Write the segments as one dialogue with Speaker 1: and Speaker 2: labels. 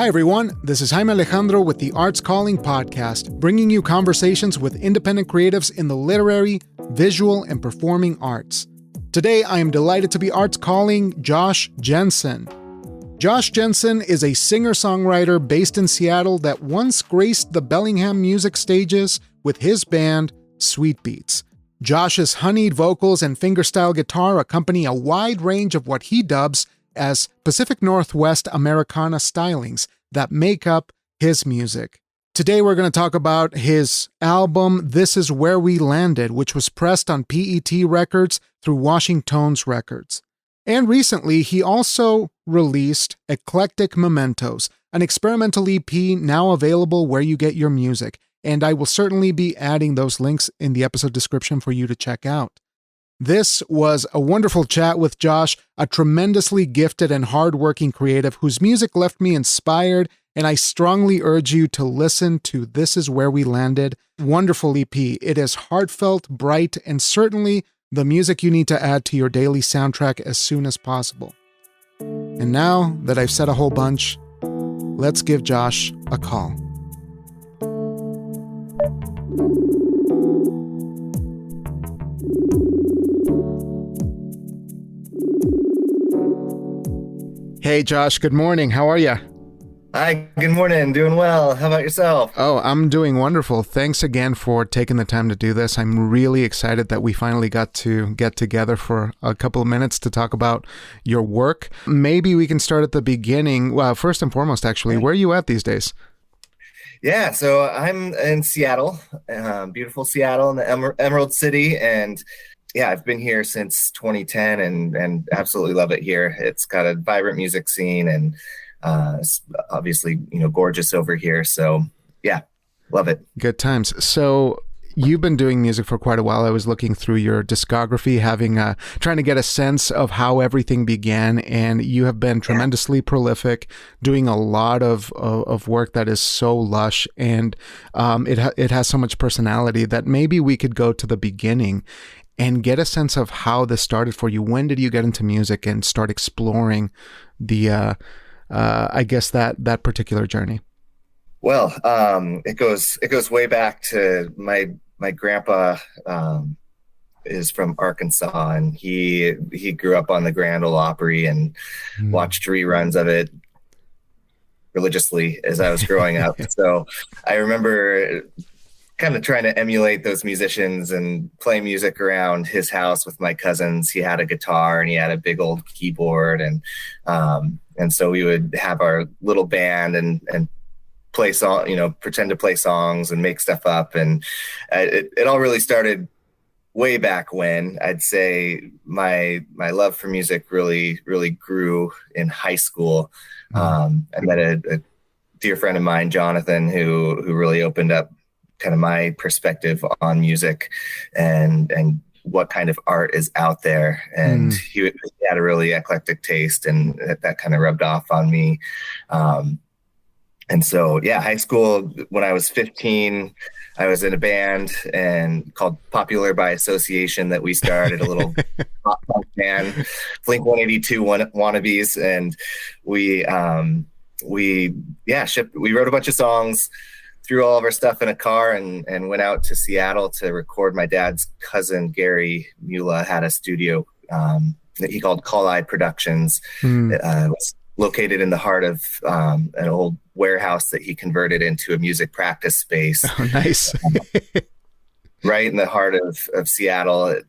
Speaker 1: Hi, everyone. This is Jaime Alejandro with the Arts Calling podcast, bringing you conversations with independent creatives in the literary, visual, and performing arts. Today, I am delighted to be Arts Calling Josh Jensen. Josh Jensen is a singer-songwriter based in Seattle that once graced the Bellingham music stages with his band, Sweet Beets. Josh's honeyed vocals and fingerstyle guitar accompany a wide range of what he dubs as Pacific Northwest Americana stylings that make up his music. Today we're going to talk about his album, This Is Where We Landed, which was pressed on PET Records through Washington's Records. And recently, he also released Eclectic Mementos, an experimental EP now available where you get your music, and I will certainly be adding those links in the episode description for you to check out. This was a wonderful chat with Josh, a tremendously gifted and hardworking creative whose music left me inspired, and I strongly urge you to listen to This Is Where We Landed. Wonderful EP. It is heartfelt, bright, and certainly the music you need to add to your daily soundtrack as soon as possible. And now that I've said a whole bunch, let's give Josh a call. Hey, Josh, good morning. How are you?
Speaker 2: Hi, good morning. Doing well. How about yourself?
Speaker 1: Oh, I'm doing wonderful. Thanks again for taking the time to do this. I'm really excited that we finally got to get together for a couple of minutes to talk about your work. Maybe we can start at the beginning. Well, first and foremost, actually, where are you at these days?
Speaker 2: Yeah, so I'm in Seattle, beautiful Seattle in the Emerald City, and yeah, I've been here since 2010 and absolutely love it here. It's got a vibrant music scene and it's obviously, gorgeous over here. So yeah, love it.
Speaker 1: Good times. So you've been doing music for quite a while. I was looking through your discography, trying to get a sense of how everything began, and you have been tremendously prolific, doing a lot of work that is so lush, and it has so much personality that maybe we could go to the beginning and get a sense of how this started for you. When did you get into music and start exploring the, I guess that particular journey?
Speaker 2: Well, it goes way back to my grandpa is from Arkansas, and he grew up on the Grand Ole Opry and watched reruns of it religiously as I was growing up. So I remember kind of trying to emulate those musicians and play music around his house with my cousins. He had a guitar and he had a big old keyboard, and so we would have our little band and play song, pretend to play songs and make stuff up. And it all really started way back when. I'd say my love for music really, really grew in high school. I met a dear friend of mine, Jonathan, who really opened up kind of my perspective on music and what kind of art is out there. And he had a really eclectic taste, and that kind of rubbed off on me. And so, high school, when I was 15, I was in a band called Popular by Association that we started, a little pop punk band, Blink 182 wannabes. And we wrote a bunch of songs, threw all of our stuff in a car and went out to Seattle to record. My dad's cousin, Gary Mula, had a studio that he called Call Eye Productions. It was located in the heart of an old warehouse that he converted into a music practice space.
Speaker 1: Oh, nice.
Speaker 2: Right in the heart of Seattle.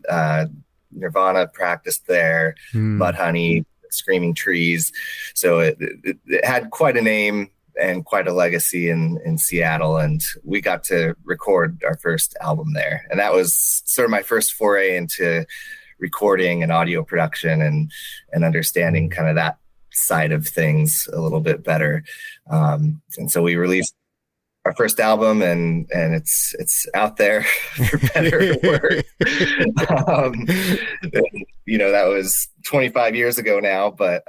Speaker 2: Nirvana practiced there, Mudhoney, Screaming Trees. So it had quite a name and quite a legacy in Seattle. And we got to record our first album there. And that was sort of my first foray into recording and audio production and understanding kind of that side of things a little bit better. And so we released our first album, and it's out there for better or worse. That was 25 years ago now, but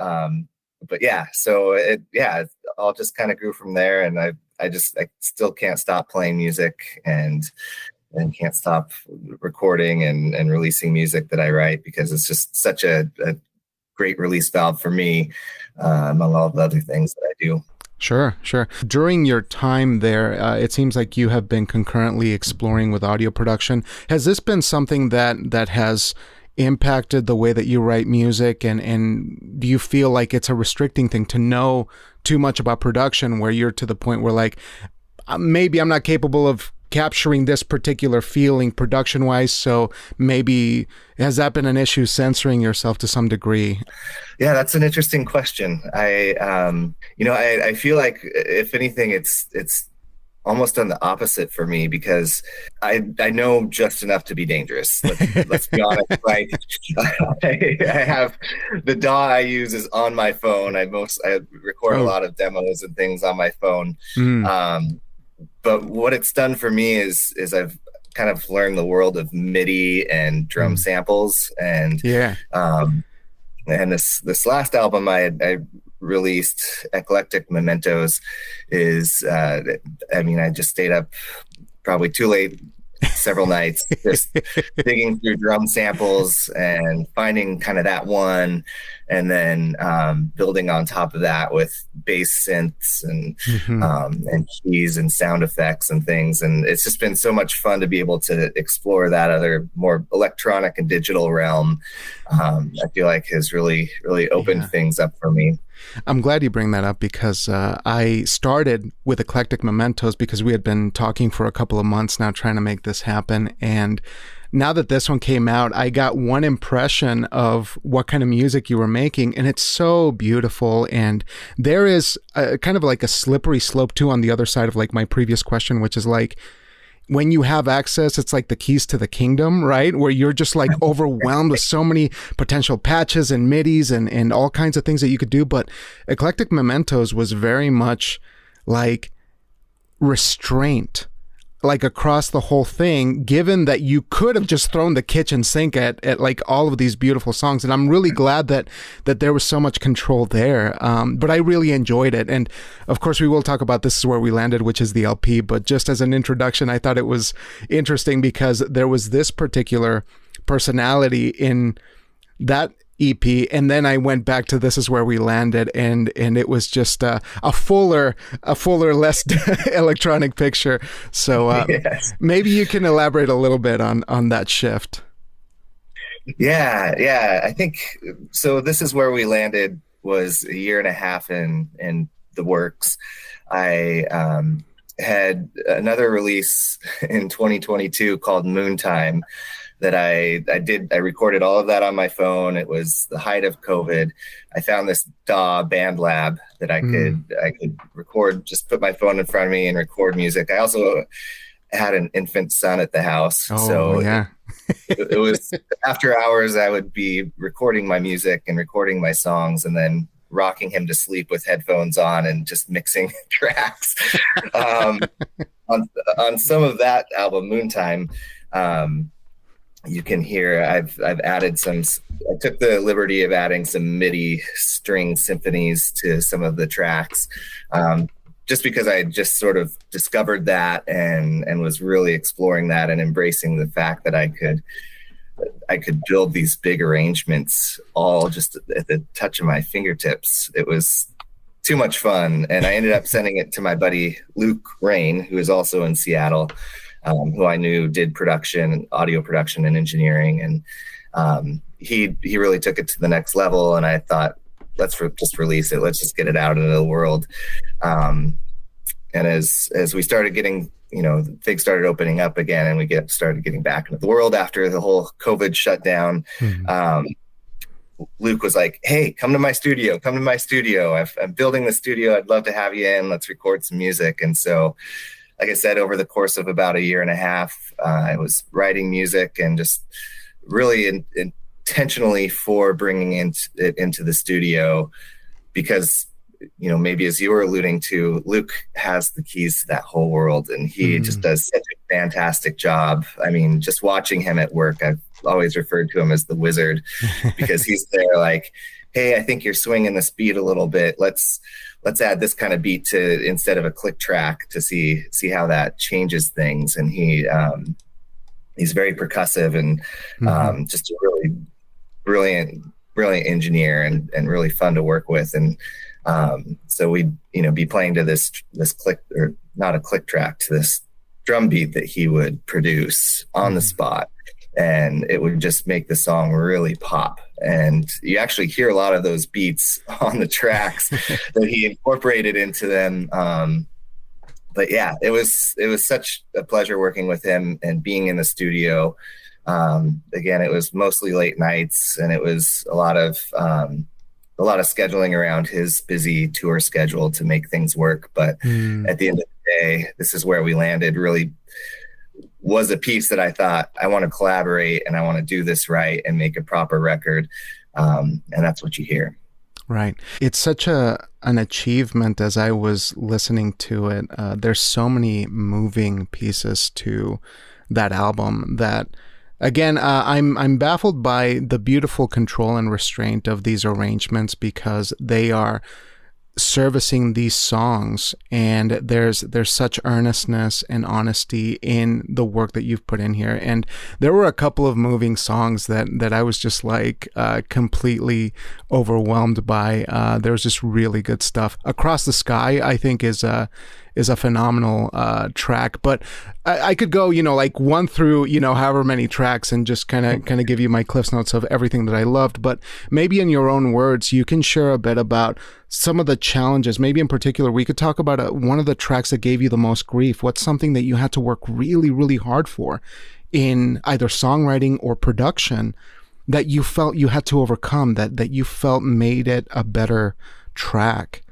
Speaker 2: yeah, so it all just kind of grew from there. And I still can't stop playing music and can't stop recording and releasing music that I write, because it's just such a great release valve for me, among all the other things that I do.
Speaker 1: Sure, sure. During your time there, it seems like you have been concurrently exploring with audio production. Has this been something that has impacted the way that you write music, and do you feel like it's a restricting thing to know too much about production, where you're to the point where like maybe I'm not capable of capturing this particular feeling production wise, so maybe has that been an issue censoring yourself to some degree?
Speaker 2: Yeah, that's an interesting question. I feel like if anything, it's almost on the opposite for me, because I know just enough to be dangerous. Let's be honest. Like I have the DAW I use is on my phone. I record a lot of demos and things on my phone. But what it's done for me is I've kind of learned the world of MIDI and drum samples, and this last album I released, Eclectic Mementos, is I just stayed up probably too late several nights just digging through drum samples and finding kind of that one, and then building on top of that with bass synths and keys and sound effects and things. And it's just been so much fun to be able to explore that other more electronic and digital realm. I feel like has really opened things up for me.
Speaker 1: I'm glad you bring that up, because I started with Eclectic Mementos because we had been talking for a couple of months now trying to make this happen. And now that this one came out, I got one impression of what kind of music you were making, and it's so beautiful. And there is kind of like a slippery slope too on the other side of like my previous question, which is like, when you have access, it's like the keys to the kingdom, right? Where you're just like overwhelmed with so many potential patches and MIDIs and all kinds of things that you could do. But Eclectic Mementos was very much like restraint, like across the whole thing, given that you could have just thrown the kitchen sink at like all of these beautiful songs. And I'm really glad that there was so much control there. But I really enjoyed it. And of course, we will talk about This Is Where We Landed, which is the LP. But just as an introduction, I thought it was interesting because there was this particular personality in that EP, and then I went back to This Is Where We Landed, and it was just a fuller, less electronic picture. So maybe you can elaborate a little bit on that shift.
Speaker 2: Yeah, I think so. This Is Where We Landed was a year and a half in the works. I had another release in 2022 called Moontime that I recorded all of that on my phone. It was the height of COVID. I found this DAW Band Lab that I could record, just put my phone in front of me and record music. I also had an infant son at the house. It was after hours, I would be recording my music and recording my songs, and then rocking him to sleep with headphones on and just mixing tracks. On some of that album, Moontime, you can hear I've added I took the liberty of adding some MIDI string symphonies to some of the tracks, just because I just sort of discovered that and was really exploring that and embracing the fact that I could build these big arrangements all just at the touch of my fingertips. It was too much fun. And I ended up sending it to my buddy Luke Rain, who is also in Seattle, who I knew did production, audio production and engineering. And he really took it to the next level. And I thought, let's just release it. Let's just get it out into the world. And as we started getting, things started opening up again, and we started getting back into the world after the whole COVID shutdown. Luke was like, "Hey, come to my studio. I'm building the studio. I'd love to have you in. Let's record some music." And so, like I said, over the course of about a year and a half, I was writing music and just really intentionally for bringing it into the studio, because, maybe as you were alluding to, Luke has the keys to that whole world, and he just does such a fantastic job. I mean, just watching him at work, I've always referred to him as the wizard, because he's there like, "Hey, I think you're swinging this beat a little bit. Let's add this kind of beat to instead of a click track to see how that changes things." And he's very percussive and just a really brilliant engineer and really fun to work with. And So we'd, be playing to this click, or not a click track, to this drum beat that he would produce on the spot. And it would just make the song really pop. And you actually hear a lot of those beats on the tracks that he incorporated into them. But yeah, it was such a pleasure working with him and being in the studio. Again, it was mostly late nights, and it was a lot of scheduling around his busy tour schedule to make things work. But at the end of the day, this is where we landed. Really was a piece that I thought, I want to collaborate and I want to do this right and make a proper record. And that's what you hear.
Speaker 1: Right. It's such an achievement as I was listening to it. There's so many moving pieces to that album that, again, I'm baffled by the beautiful control and restraint of these arrangements, because they are servicing these songs, and there's such earnestness and honesty in the work that you've put in here. And there were a couple of moving songs that I was just like completely overwhelmed by. There was just really good stuff. Across the Sky, I think, is a phenomenal track, but I could go, like one through, however many tracks, and just kind of give you my Cliff's Notes of everything that I loved. But maybe in your own words, you can share a bit about some of the challenges. Maybe in particular, we could talk about one of the tracks that gave you the most grief. What's something that you had to work really, really hard for in either songwriting or production that you felt you had to overcome, that you felt made it a better track?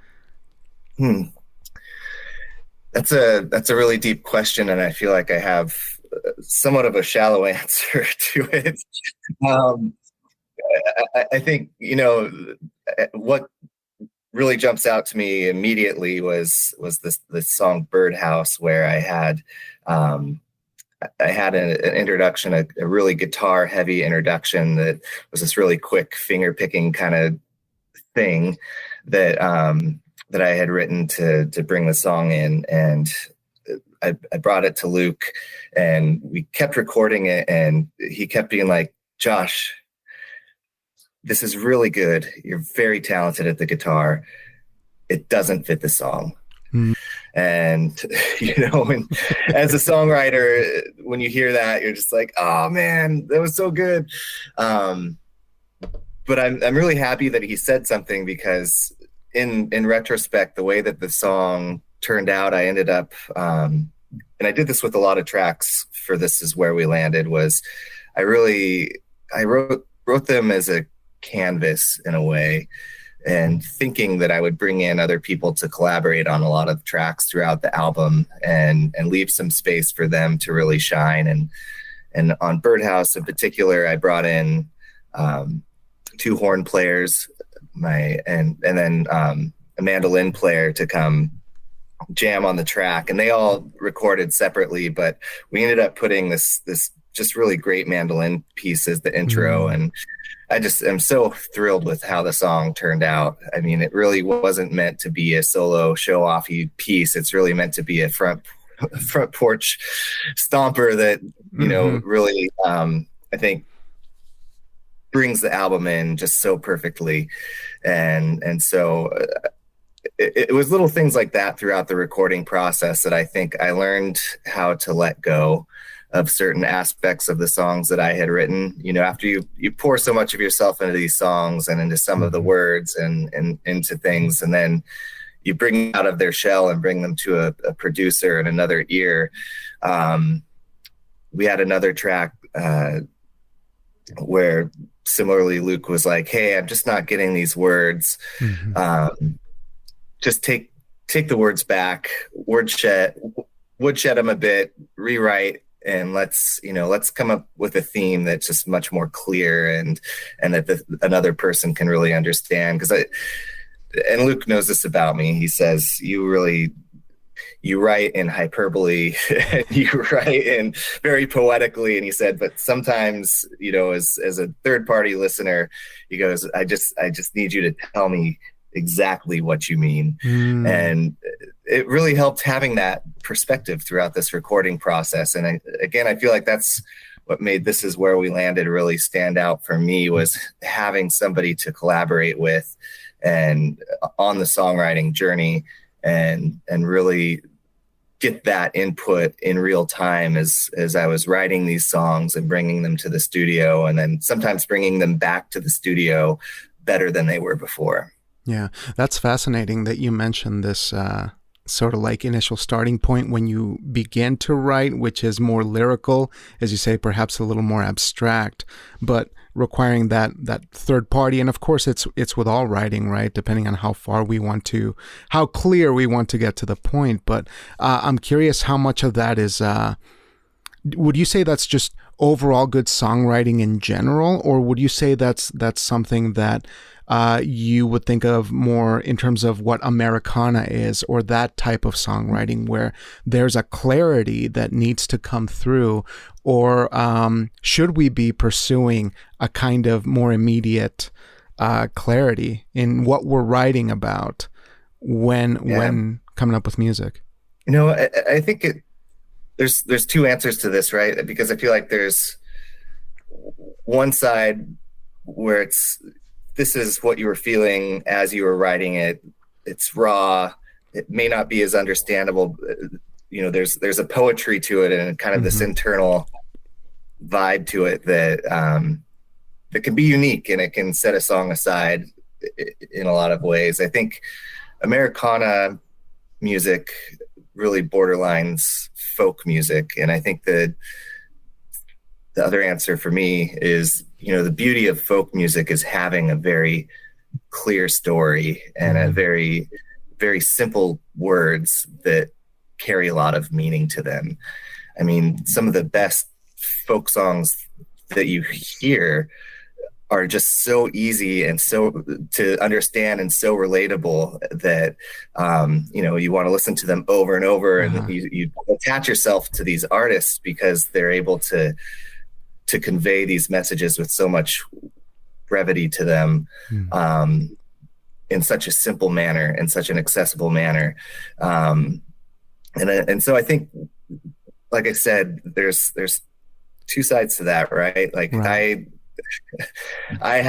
Speaker 2: That's a really deep question, and I feel like I have somewhat of a shallow answer to it. I think, what really jumps out to me immediately was this song Birdhouse, where I had an introduction, a really guitar heavy introduction that was this really quick finger picking kind of thing that I had written to bring the song in. And I brought it to Luke, and we kept recording it, and he kept being like, "Josh, this is really good. You're very talented at the guitar. It doesn't fit the song." And, as a songwriter, when you hear that, you're just like, "Oh man, that was so good." But I'm really happy that he said something, because in retrospect, the way that the song turned out, I ended up, and I did this with a lot of tracks for This Is Where We Landed, was I wrote them as a canvas in a way, and thinking that I would bring in other people to collaborate on a lot of tracks throughout the album, and leave some space for them to really shine. And on Birdhouse in particular, I brought in 2 horn players, and then a mandolin player to come jam on the track, and they all recorded separately, but we ended up putting this just really great mandolin piece as the intro. And I just am so thrilled with how the song turned out. I mean, it really wasn't meant to be a solo show-offy piece. It's really meant to be a front porch stomper that, really, I think brings the album in just so perfectly. And so it was little things like that throughout the recording process that I think I learned how to let go of certain aspects of the songs that I had written. After you pour so much of yourself into these songs and into some of the words and into things, and then you bring them out of their shell and bring them to a producer and another ear. We had another track where similarly Luke was like, "Hey, I'm just not getting these words. Just take the words back, woodshed them a bit, rewrite, and let's come up with a theme that's just much more clear and that another person can really understand." And Luke knows this about me. He says, you write in hyperbole, and you write in very poetically. And he said, but sometimes, as a third party listener, he goes, I just need you to tell me exactly what you mean. And it really helped having that perspective throughout this recording process. And I feel like that's what made This Is Where We Landed really stand out for me, was having somebody to collaborate with and on the songwriting journey, and really get that input in real time as I was writing these songs and bringing them to the studio, and then sometimes bringing them back to the studio better than they were before.
Speaker 1: Yeah, that's fascinating that you mentioned this sort of like initial starting point when you begin to write, which is more lyrical, as you say, perhaps a little more abstract, but requiring that third party. And of course, it's with all writing, right? Depending on how clear we want to get to the point. But I'm curious how much of that is, would you say that's just overall good songwriting in general, or would you say that's something that you would think of more in terms of what Americana is, or that type of songwriting where there's a clarity that needs to come through, or should we be pursuing a kind of more immediate clarity in what we're writing about when coming up with music?
Speaker 2: I think there's two answers to this, right? Because I feel like there's one side where this is what you were feeling as you were writing it. It's raw. It may not be as understandable. There's a poetry to it and kind of this internal vibe to it that can be unique, and it can set a song aside in a lot of ways. I think Americana music really borderlines folk music. And I think that the other answer for me is, the beauty of folk music is having a very clear story and a very, very simple words that carry a lot of meaning to them. I mean, some of the best folk songs that you hear are just so easy and so to understand and so relatable that, you want to listen to them over and over, and you attach yourself to these artists because they're able to convey these messages with so much brevity to them, in such a simple manner, in such an accessible manner. And so I think, like I said, there's two sides to that, right? Like right. I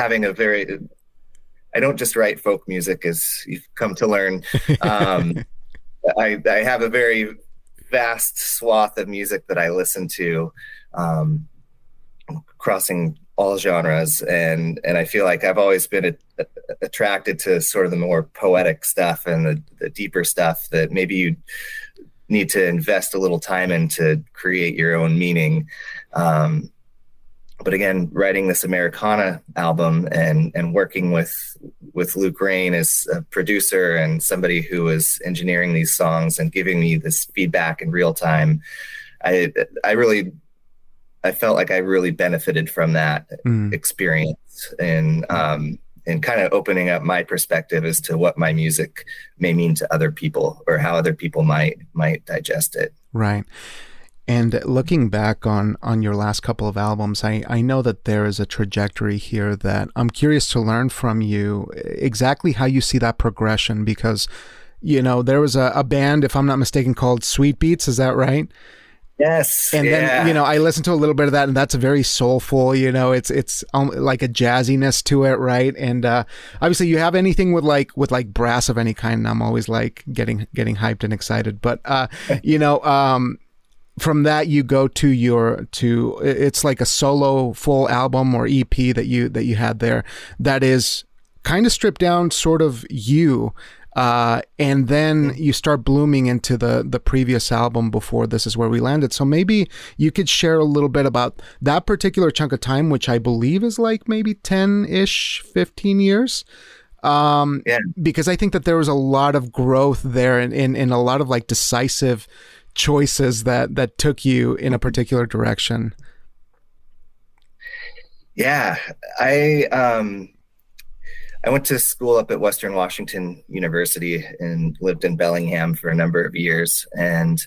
Speaker 2: don't just write folk music, as you've come to learn. I have a very vast swath of music that I listen to, crossing all genres. And I feel like I've always been attracted to sort of the more poetic stuff and the deeper stuff that maybe you need to invest a little time in to create your own meaning. But again, writing this Americana album and working with Luke Rain as a producer and somebody who was engineering these songs and giving me this feedback in real time, I felt like I really benefited from that experience and kind of opening up my perspective as to what my music may mean to other people or how other people might digest it.
Speaker 1: Right. And looking back on your last couple of albums, I know that there is a trajectory here that I'm curious to learn from you exactly how you see that progression, because, there was a band, if I'm not mistaken, called Sweet Beets. Is that right?
Speaker 2: Yes.
Speaker 1: And then, I listened to a little bit of that, and that's very soulful, it's like a jazziness to it. Right. And, obviously you have anything with brass of any kind, and I'm always like getting hyped and excited, but, from that you go to it's like a solo full album or EP that you had there that is kind of stripped down sort of you. And then you start blooming into the previous album before This Is Where We Landed. So maybe you could share a little bit about that particular chunk of time, which I believe is like maybe 10-ish, 15 years. Because I think that there was a lot of growth there and a lot of like decisive choices that took you in a particular direction.
Speaker 2: Yeah. I went to school up at Western Washington University and lived in Bellingham for a number of years. And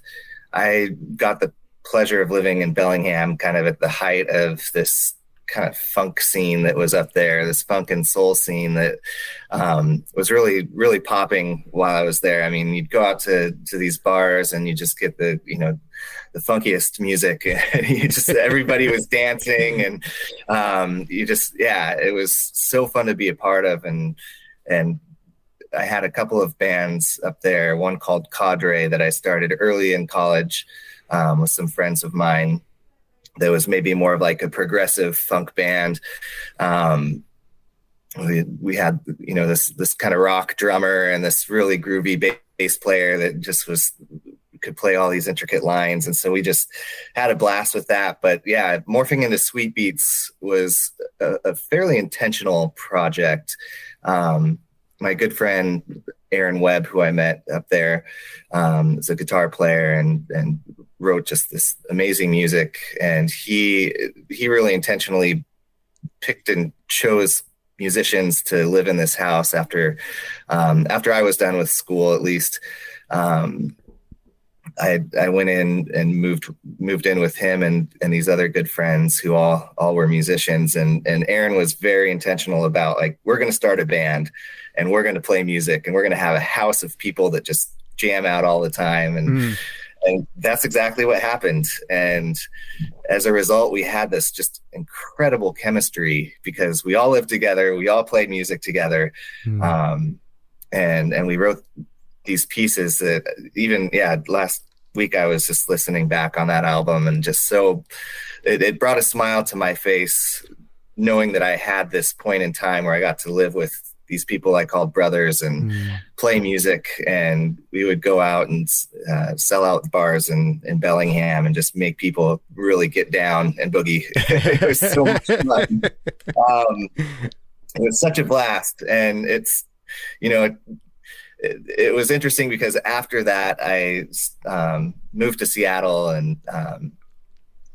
Speaker 2: I got the pleasure of living in Bellingham kind of at the height of this kind of funk scene that was up there, this funk and soul scene that was really, really popping while I was there. I mean, you'd go out to these bars and you just get the funkiest music. Everybody was dancing and it was so fun to be a part of and I had a couple of bands up there, one called Cadre that I started early in college with some friends of mine. That was maybe more of like a progressive funk band. We had, this kind of rock drummer and this really groovy bass player that just could play all these intricate lines. And so we just had a blast with that. But yeah, morphing into Sweet Beets was a fairly intentional project. My good friend, Aaron Webb, who I met up there, is a guitar player and wrote just this amazing music. And he really intentionally picked and chose musicians to live in this house after I was done with school, at least. I went in and moved in with him and these other good friends who all were musicians. And Aaron was very intentional about, like, we're going to start a band and we're going to play music and we're going to have a house of people that just jam out all the time. And that's exactly what happened. And as a result, we had this just incredible chemistry because we all lived together. We all played music together. And we wrote these pieces that even, last week I was just listening back on that album and just it brought a smile to my face knowing that I had this point in time where I got to live with these people I called brothers and play music. And we would go out and sell out bars in Bellingham and just make people really get down and boogie. It was so much fun. It was such a blast. And it's, it was interesting because after that, I moved to Seattle and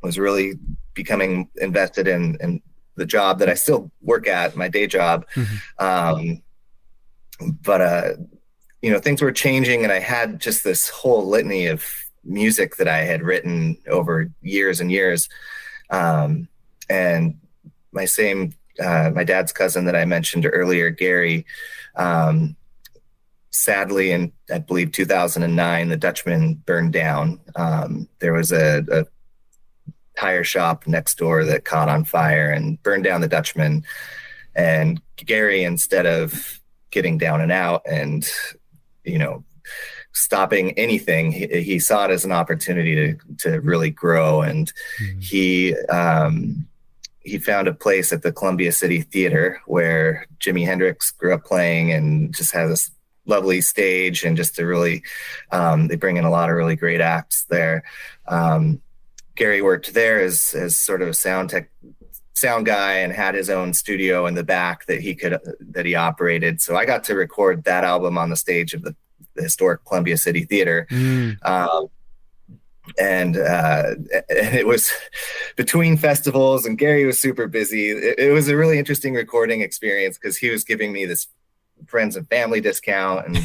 Speaker 2: was really becoming invested in the job that I still work at, my day job. But things were changing and I had just this whole litany of music that I had written over years and years. And my dad's cousin that I mentioned earlier, Gary, sadly, in I believe 2009, the Dutchman burned down. There was a tire shop next door that caught on fire and burned down the Dutchman. And Gary, instead of getting down and out and, stopping anything, he saw it as an opportunity to really grow. And he found a place at the Columbia City Theater where Jimi Hendrix grew up playing and just has this lovely stage and just they bring in a lot of really great acts there. Gary worked there as sort of a sound guy and had his own studio in the back that he operated. So I got to record that album on the stage of the historic Columbia City Theater. And it was between festivals and Gary was super busy. It was a really interesting recording experience because he was giving me this friends and family discount. And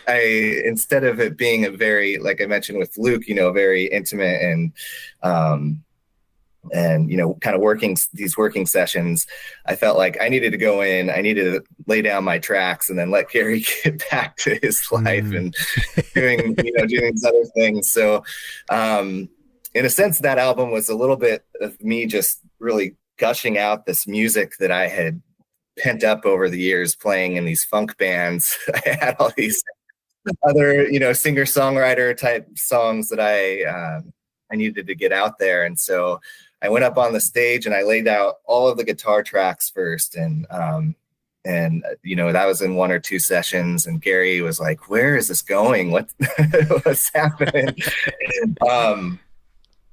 Speaker 2: I instead of it being a very, like I mentioned with Luke, very intimate and kind of working sessions, I felt like I needed to go in, I needed to lay down my tracks and then let Gary get back to his life and doing these other things. So in a sense, that album was a little bit of me just really gushing out this music that I had pent up over the years playing in these funk bands. I had all these other, singer-songwriter type songs that I needed to get out there. And so I went up on the stage and I laid out all of the guitar tracks first. And that was in one or two sessions. And Gary was like, where is this going? What's happening?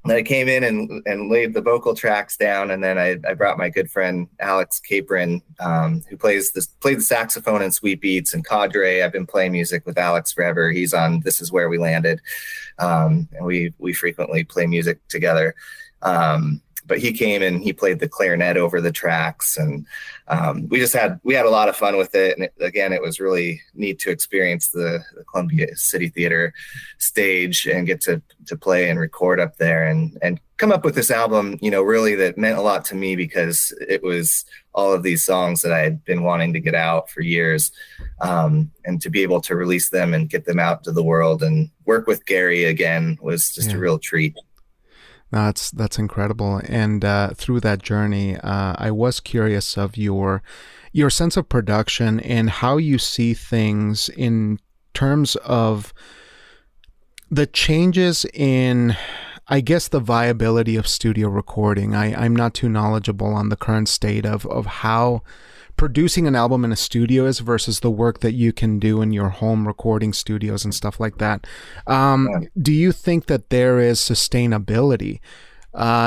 Speaker 2: Then I came in and laid the vocal tracks down. And then I brought my good friend, Alex Capron, who played the saxophone in Sweet Beets and Cadre. I've been playing music with Alex forever. He's on This Is Where We Landed. And we frequently play music together. But he came and he played the clarinet over the tracks, and we had a lot of fun with it. And again, it was really neat to experience the Columbia City Theater stage and get to play and record up there and come up with this album, really that meant a lot to me because it was all of these songs that I had been wanting to get out for years, and to be able to release them and get them out to the world and work with Gary again was just a real treat.
Speaker 1: That's incredible. And through that journey, I was curious of your sense of production and how you see things in terms of the changes in, I guess, the viability of studio recording. I'm not too knowledgeable on the current state of how producing an album in a studio is versus the work that you can do in your home recording studios and stuff like that. Do you think that there is sustainability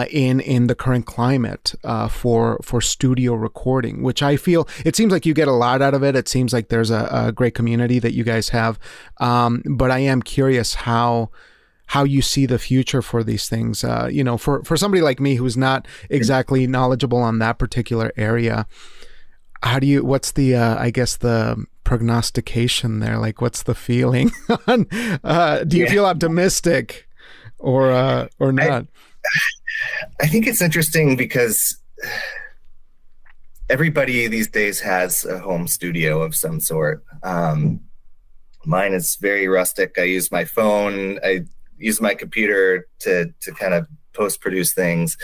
Speaker 1: in the current climate for studio recording, which I feel it seems like you get a lot out of it. It seems like there's a great community that you guys have, but I am curious how you see the future for these things. For somebody like me who's not exactly knowledgeable on that particular area. What's the, I guess, the prognostication there? Like, what's the feeling? Do you feel optimistic or not?
Speaker 2: I think it's interesting because everybody these days has a home studio of some sort. Mine is very rustic. I use my phone. I use my computer to kind of post-produce things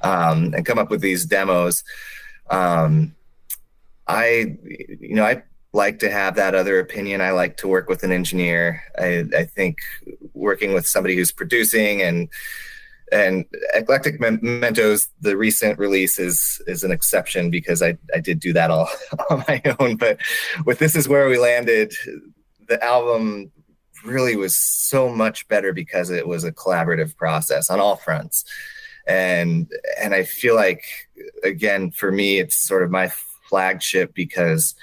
Speaker 2: and come up with these demos. I like to have that other opinion. I like to work with an engineer. I think working with somebody who's producing and Eclectic Mementos, the recent release is an exception because I did do that all on my own. But with This Is Where We Landed, the album really was so much better because it was a collaborative process on all fronts. And I feel like, again, for me, it's sort of my flagship because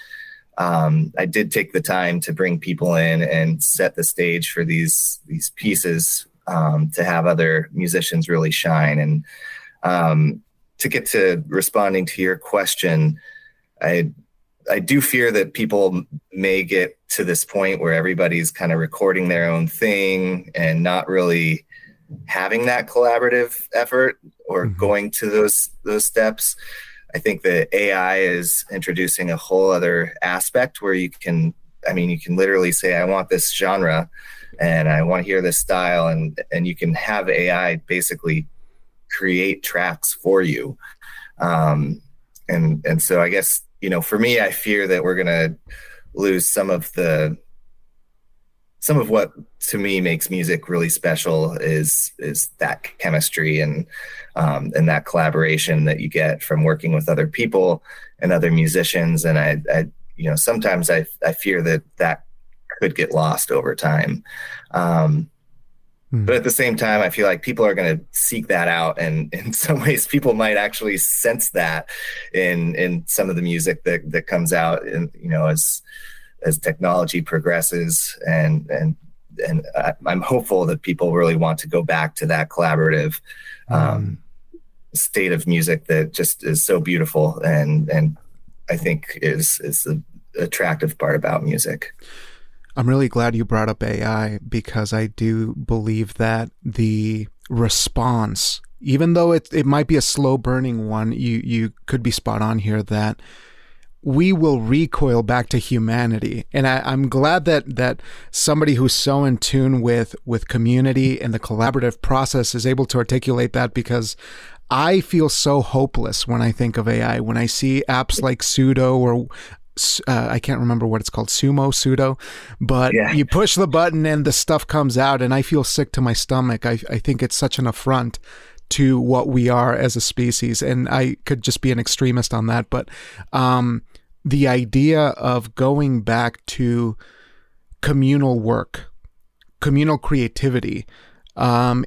Speaker 2: I did take the time to bring people in and set the stage for these pieces to have other musicians really shine. And to get to responding to your question, I do fear that people may get to this point where everybody's kind of recording their own thing and not really having that collaborative effort or going to those steps. I think that AI is introducing a whole other aspect where you can literally say, I want this genre and I want to hear this style, and you can have AI basically create tracks for you. And so I guess, for me, I fear that we're going to lose some of what to me makes music really special is that chemistry and that collaboration that you get from working with other people and other musicians. And I sometimes I fear that could get lost over time. But at the same time, I feel like people are going to seek that out. And in some ways, people might actually sense that in some of the music that comes out, and as technology progresses, and I'm hopeful that people really want to go back to that collaborative state of music that just is so beautiful, and I think is the attractive part about music.
Speaker 1: I'm really glad you brought up AI because I do believe that the response, even though it might be a slow burning one, you could be spot on here that we will recoil back to humanity. And I'm glad that somebody who's so in tune with community and the collaborative process is able to articulate that, because I feel so hopeless when I think of AI. When I see apps like Sudo or I can't remember what it's called, Sudo, but you push the button and the stuff comes out and I feel sick to my stomach. I think it's such an affront to what we are as a species. And I could just be an extremist on that. But the idea of going back to communal work, communal creativity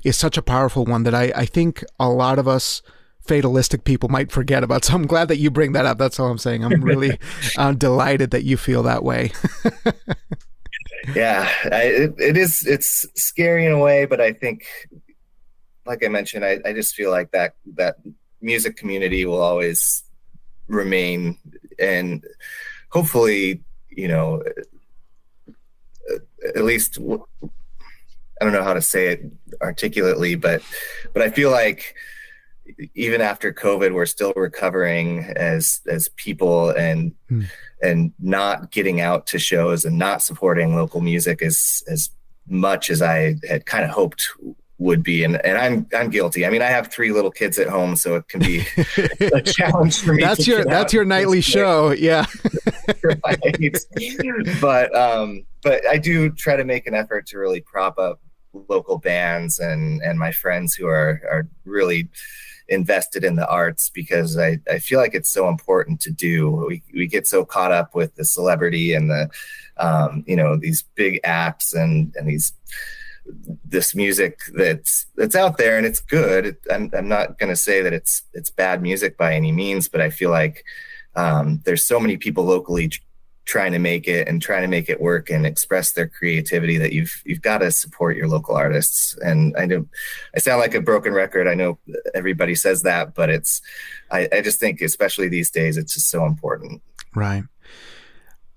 Speaker 1: is such a powerful one that I think a lot of us fatalistic people might forget about. So I'm glad that you bring that up. That's all I'm saying. I'm really delighted that you feel that way.
Speaker 2: Yeah, it's scary in a way, but I think, like I mentioned, I just feel like that music community will always remain, and hopefully, at least, I don't know how to say it articulately, but I feel like even after COVID, we're still recovering as people, and not getting out to shows and not supporting local music as much as I had kind of hoped would be. And I'm guilty. I mean, I have 3 little kids at home, so it can be a challenge for me.
Speaker 1: That's your nightly show. Yeah.
Speaker 2: Right. But I do try to make an effort to really prop up local bands and my friends who are really invested in the arts, because I feel like it's so important to do. We get so caught up with the celebrity and the these big acts and this music that's out there, and it's good. I'm not going to say that it's bad music by any means, but I feel like there's so many people locally trying to make it work and express their creativity that you've got to support your local artists. And I know I sound like a broken record. I know everybody says that, but I just think, especially these days, it's just so important.
Speaker 1: Right.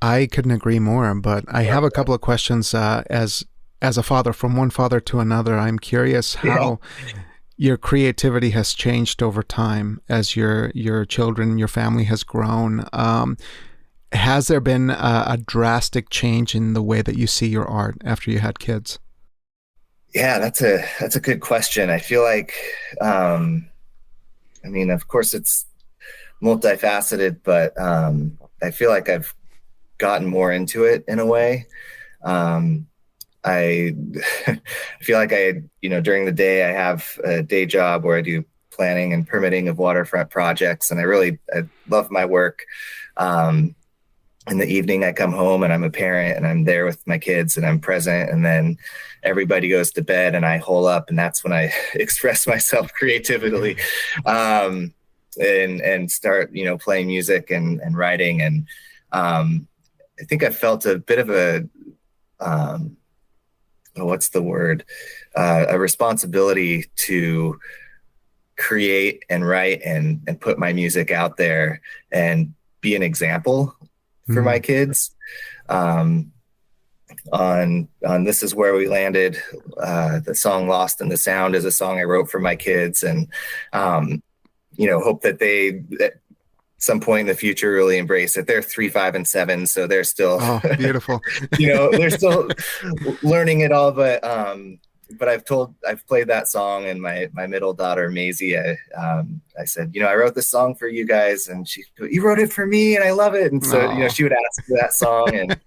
Speaker 1: I couldn't agree more, but I have a couple of questions as a father, from one father to another. I'm curious how your creativity has changed over time as your children, your family has grown. Has there been a drastic change in the way that you see your art after you had kids?
Speaker 2: Yeah, that's a good question. I feel like, I mean, of course it's multifaceted, but I feel like I've gotten more into it in a way. I feel like during the day I have a day job where I do planning and permitting of waterfront projects, and I love my work. In the evening, I come home and I'm a parent and I'm there with my kids and I'm present, and then everybody goes to bed and I hole up, and that's when I express myself creatively, and start, playing music and writing. And I think I felt a bit of a, what's the word? A responsibility to create and write and put my music out there and be an example for my kids. On This Is Where We Landed, the song Lost in the Sound is a song I wrote for my kids, and hope that they at some point in the future really embrace it. They're 3, 5, and 7, so they're still
Speaker 1: beautiful.
Speaker 2: They're still learning it all, but I've played that song, and my middle daughter Maisie, I said, I wrote this song for you guys, and you wrote it for me, and I love it. And so she would ask for that song. And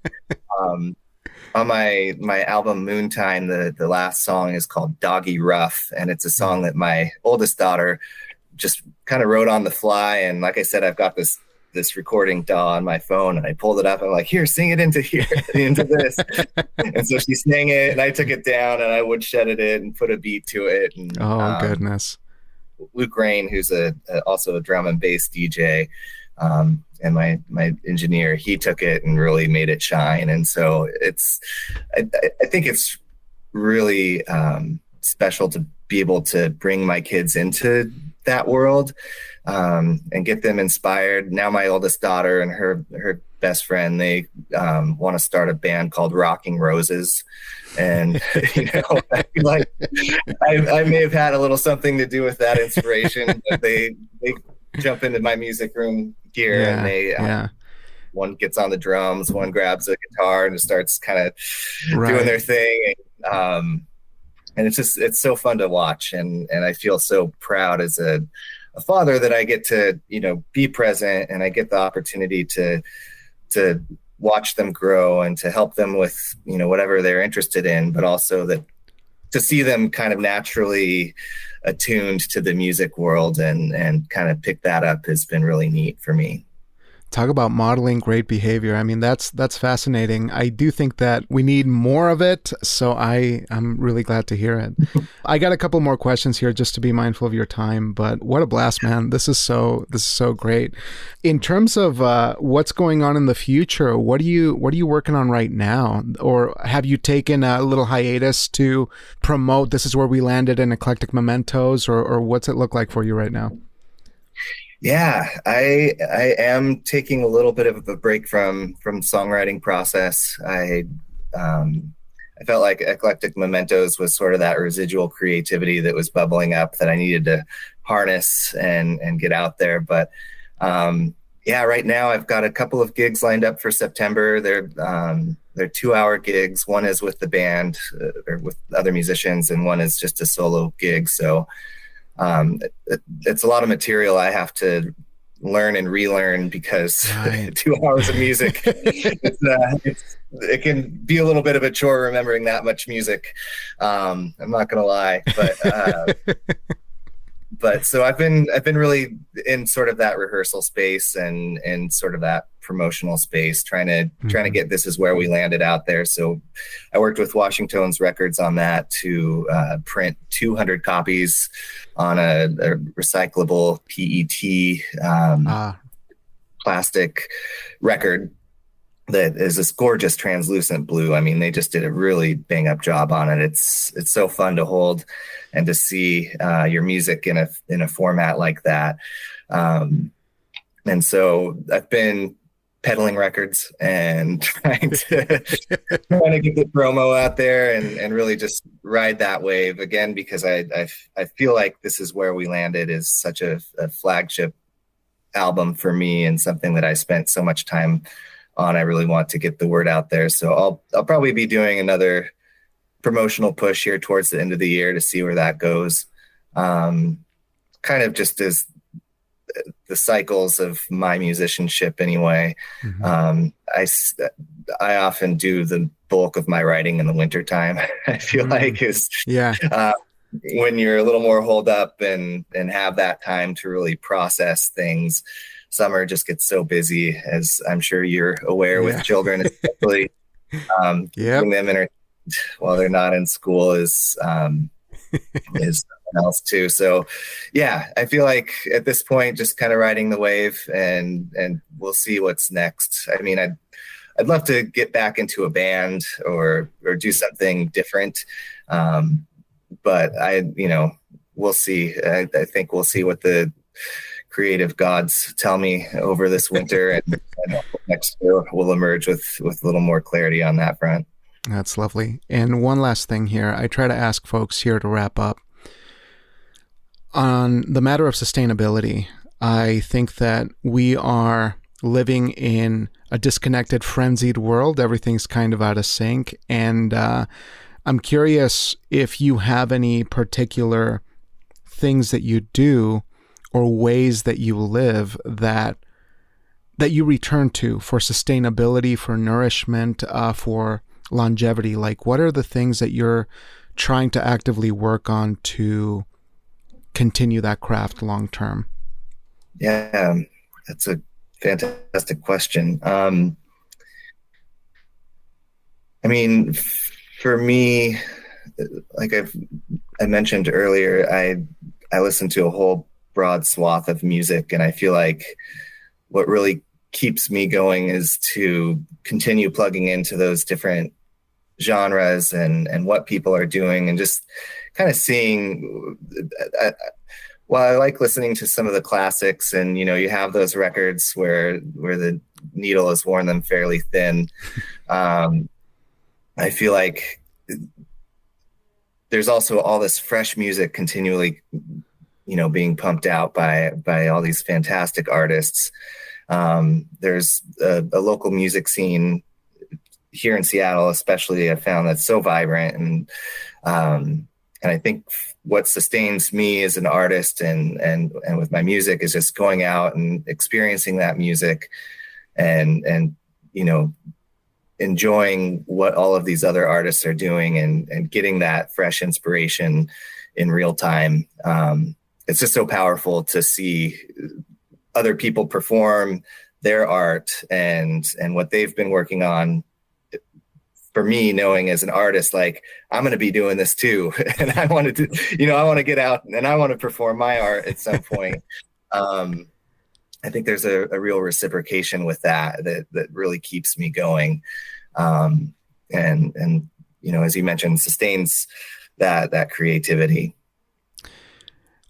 Speaker 2: on my album Moontime, the last song is called Doggy Rough, and it's a song that my oldest daughter just kind of wrote on the fly. And like I said, I've got this recording DAW on my phone, and I pulled it up. I'm like, here, sing it into this. And so she sang it, and I took it down and I woodshedded it and put a beat to it. And,
Speaker 1: goodness.
Speaker 2: Luke Rain, who's also a drum and bass DJ, and my engineer, he took it and really made it shine. And so I think it's really special to be able to bring my kids into that world, and get them inspired. Now my oldest daughter and her best friend, they want to start a band called Rocking Roses. And I feel like I may have had a little something to do with that inspiration, but they jump into my music room gear, and they one gets on the drums, one grabs a guitar and starts kind of doing their thing. And it's so fun to watch. And I feel so proud as a father that I get to, be present, and I get the opportunity to watch them grow and to help them with, whatever they're interested in, but also that to see them kind of naturally attuned to the music world and kind of pick that up has been really neat for me.
Speaker 1: Talk about modeling great behavior. I mean, that's fascinating. I do think that we need more of it, so I'm really glad to hear it. I got a couple more questions here just to be mindful of your time, but what a blast, man. This is so great. In terms of what's going on in the future, what are you working on right now? Or have you taken a little hiatus to promote This Is Where We Landed and Eclectic Mementos, or what's it look like for you right now?
Speaker 2: Yeah, I am taking a little bit of a break from songwriting process. I felt like Eclectic Mementos was sort of that residual creativity that was bubbling up that I needed to harness and get out there. But right now I've got a couple of gigs lined up for September. They're they're 2-hour gigs. One is with the band or with other musicians, and one is just a solo gig. So it's a lot of material I have to learn and relearn because
Speaker 1: Right.
Speaker 2: 2 hours of music, it can be a little bit of a chore remembering that much music. I'm not going to lie, but so I've been really in sort of that rehearsal space and sort of that promotional space, trying to get This Is Where We Landed out there. So I worked with Washington's Records on that to print 200 copies on a recyclable PET plastic record that is this gorgeous translucent blue. I mean, they just did a really bang up job on it. It's so fun to hold and to see your music in a format like that. And so I've been peddling records and trying to get the promo out there and really just ride that wave again, because I feel like This Is Where We Landed is such a flagship album for me and something that I spent so much time on. I really want to get the word out there. So I'll probably be doing another promotional push here towards the end of the year to see where that goes. Kind of just as the cycles of my musicianship anyway. I often do the bulk of my writing in the wintertime. I feel like is when you're a little more holed up and have that time to really process things. Summer just gets so busy, as I'm sure you're aware, with children, especially keeping them entertained while they're not in school is something else too. So I feel like at this point, just kind of riding the wave and we'll see what's next. I mean, I'd love to get back into a band or do something different. But we'll see. I think we'll see what the creative gods tell me over this winter, and next year we'll emerge with a little more clarity on that front.
Speaker 1: That's lovely. And one last thing here. I try to ask folks here to wrap up on the matter of sustainability. I think that we are living in a disconnected, frenzied world. Everything's kind of out of sync. And I'm curious if you have any particular things that you do or ways that you live that you return to for sustainability, for nourishment, for longevity. Like, what are the things that you're trying to actively work on to continue that craft long term?
Speaker 2: Yeah, that's a fantastic question. I mean, for me, like I mentioned earlier, I listen to a whole broad swath of music, and I feel like what really keeps me going is to continue plugging into those different genres and what people are doing, and just kind of seeing, while I like listening to some of the classics, and you have those records where the needle has worn them fairly thin. I feel like there's also all this fresh music continually being pumped out by all these fantastic artists. There's a local music scene here in Seattle, especially, I found that's so vibrant. And I think what sustains me as an artist and with my music is just going out and experiencing that music and enjoying what all of these other artists are doing and getting that fresh inspiration in real time. It's just so powerful to see other people perform their art and what they've been working on. For me, knowing as an artist, like, I'm going to be doing this too. And I wanted to, I want to get out and I want to perform my art at some point. I think there's a real reciprocation with that really keeps me going. And as you mentioned, sustains that creativity.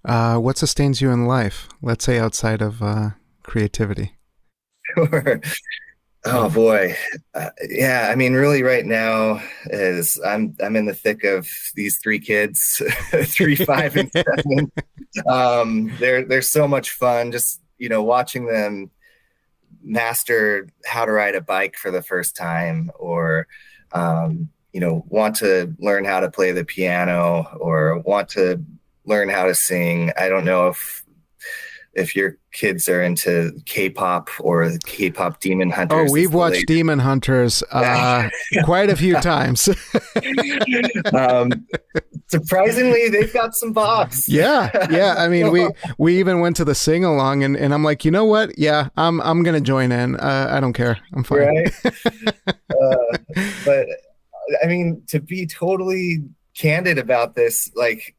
Speaker 1: What sustains you in life? Let's say outside of creativity.
Speaker 2: Sure. Oh boy. I mean, really right now is I'm in the thick of these 3 kids, 3, 5, and 7. They're so much fun. Just, watching them master how to ride a bike for the first time, or want to learn how to play the piano, or want to learn how to sing. I don't know if your kids are into K-pop or K-pop Demon Hunters.
Speaker 1: Oh, we've watched Demon Hunters quite a few times.
Speaker 2: Surprisingly, they've got some bops.
Speaker 1: Yeah. I mean, we even went to the sing along, and I'm like, you know what? Yeah, I'm gonna join in. I don't care. I'm fine.
Speaker 2: Right. But I mean, to be totally candid about this, like,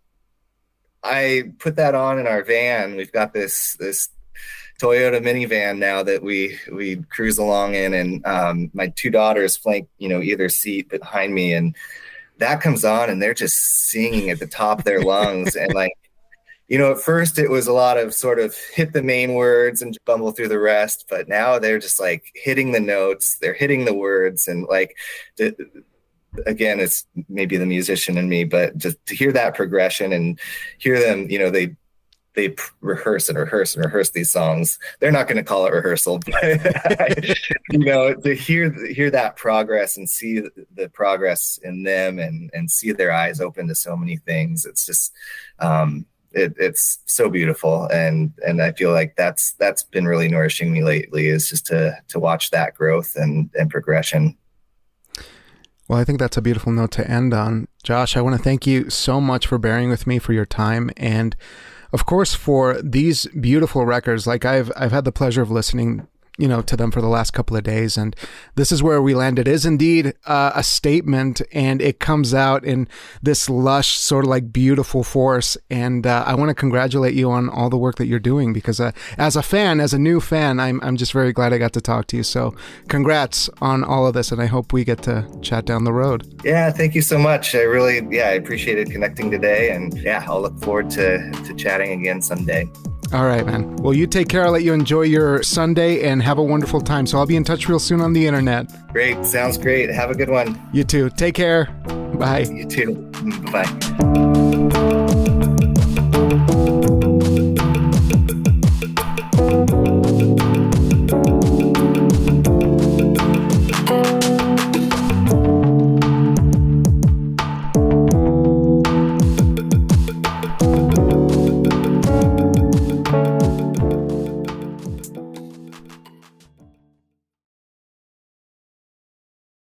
Speaker 2: I put that on in our van. We've got this Toyota minivan now that we cruise along in, and my two daughters flank, either seat behind me, and that comes on, and they're just singing at the top of their lungs. And like, at first it was a lot of sort of hit the main words and bumble through the rest, but now they're just like hitting the notes, they're hitting the words, and like, again, it's maybe the musician in me, but just to hear that progression and hear them, they rehearse these songs. They're not going to call it rehearsal, but to hear that progress and see the progress in them and see their eyes open to so many things. It's just, it's so beautiful. And I feel like that's been really nourishing me lately, is just to watch that growth and progression.
Speaker 1: Well, I think that's a beautiful note to end on. Josh, I want to thank you so much for bearing with me, for your time, and of course for these beautiful records. Like I've had the pleasure of listening, to them for the last couple of days, and this is where we landed. It is indeed a statement, and it comes out in this lush, sort of like beautiful force. And I want to congratulate you on all the work that you're doing, because as a new fan, I'm just very glad I got to talk to you. So congrats on all of this, and I hope we get to chat down the road.
Speaker 2: Yeah, thank you so much. I appreciated connecting today, and I'll look forward to chatting again someday.
Speaker 1: All right, man. Well, you take care. I'll let you enjoy your Sunday and have a wonderful time. So I'll be in touch real soon on the internet.
Speaker 2: Great. Sounds great. Have a good one.
Speaker 1: You too. Take care. Bye.
Speaker 2: You too. Bye.